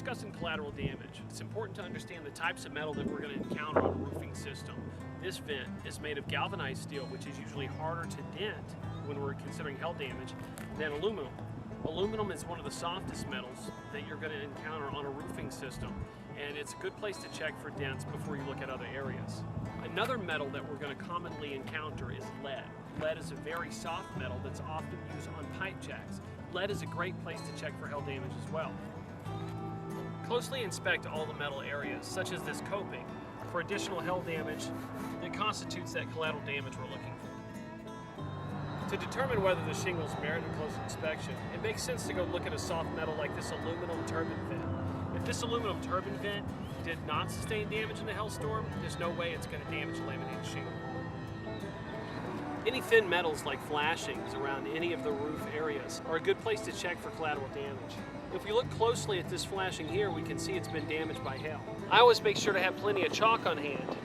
discussing collateral damage, it's important to understand the types of metal that we're going to encounter on a roofing system. This vent is made of galvanized steel, which is usually harder to dent when we're considering hail damage than aluminum. Aluminum is one of the softest metals that you're going to encounter on a roofing system, and it's a good place to check for dents before you look at other areas. Another metal that we're going to commonly encounter is lead. Lead is a very soft metal that's often used on pipe jacks. Lead is a great place to check for hail damage as well. Closely inspect all the metal areas, such as this coping, for additional hail damage that constitutes that collateral damage we're looking for. To determine whether the shingles merit a close inspection, it makes sense to go look at a soft metal like this aluminum turbine vent. If this aluminum turbine vent did not sustain damage in the hailstorm, there's no way it's going to damage a laminated shingle. Any thin metals like flashings around any of the roof areas are a good place to check for collateral damage. If we look closely at this flashing here, we can see it's been damaged by hail. I always make sure to have plenty of chalk on hand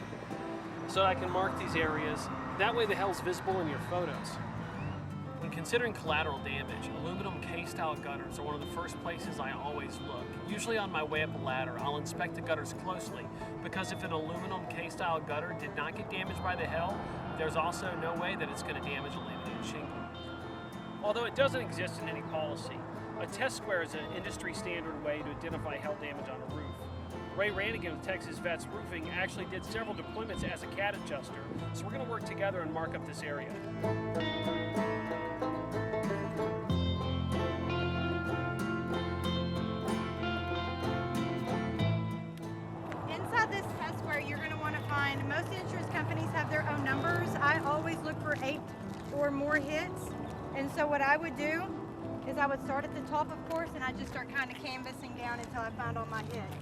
so that I can mark these areas. That way the hail's visible in your photos. When considering collateral damage, aluminum K-style gutters are one of the first places I always look. Usually on my way up a ladder, I'll inspect the gutters closely, because if an aluminum K-style gutter did not get damaged by the hail, there's also no way that it's going to damage a laminated shingle. Although it doesn't exist in any policy, a test square is an industry standard way to identify hail damage on a roof. Ray Rannigan with Texas Vets Roofing actually did several deployments as a CAD adjuster, so we're going to work together and mark up this area. Inside this test square, you're going to want to find, most insurance companies have their own numbers. I always look for 8 or more hits. And so what I would do is I would start at the top, of course, and I just start kind of canvassing down until I find all my hits.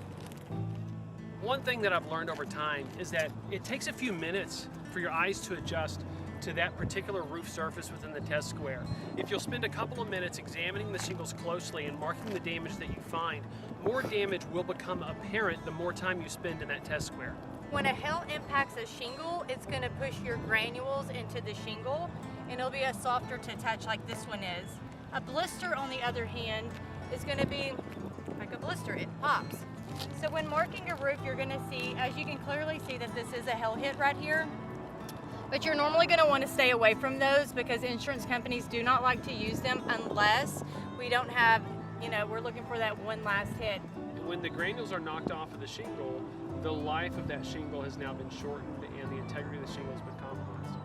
One thing that I've learned over time is that it takes a few minutes for your eyes to adjust to that particular roof surface within the test square. If you'll spend a couple of minutes examining the shingles closely and marking the damage that you find, more damage will become apparent the more time you spend in that test square. When a hail impacts a shingle, it's going to push your granules into the shingle, and it'll be a softer to touch like this one is. A blister, on the other hand, is going to be like a blister. It pops. So when marking a roof, you're going to see, as you can clearly see, that this is a hail hit right here. But you're normally going to want to stay away from those because insurance companies do not like to use them unless we don't have, we're looking for that one last hit. When the granules are knocked off of the shingle, the life of that shingle has now been shortened and the integrity of the shingle has been compromised.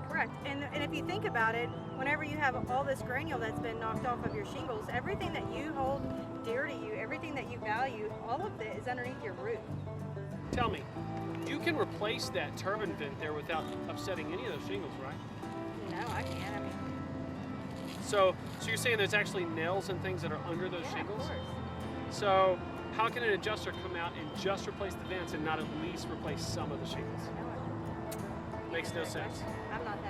Correct. And if you think about it, whenever you have all this granule that's been knocked off of your shingles, everything that you hold dear to you, everything that you value, all of it is underneath your roof. Tell me, you can replace that turbine vent there without upsetting any of those shingles, right? No, I can't. So you're saying there's actually nails and things that are under those shingles? Of course. So how can an adjuster come out and just replace the vents and not at least replace some of the shingles? Makes no sense. I'm not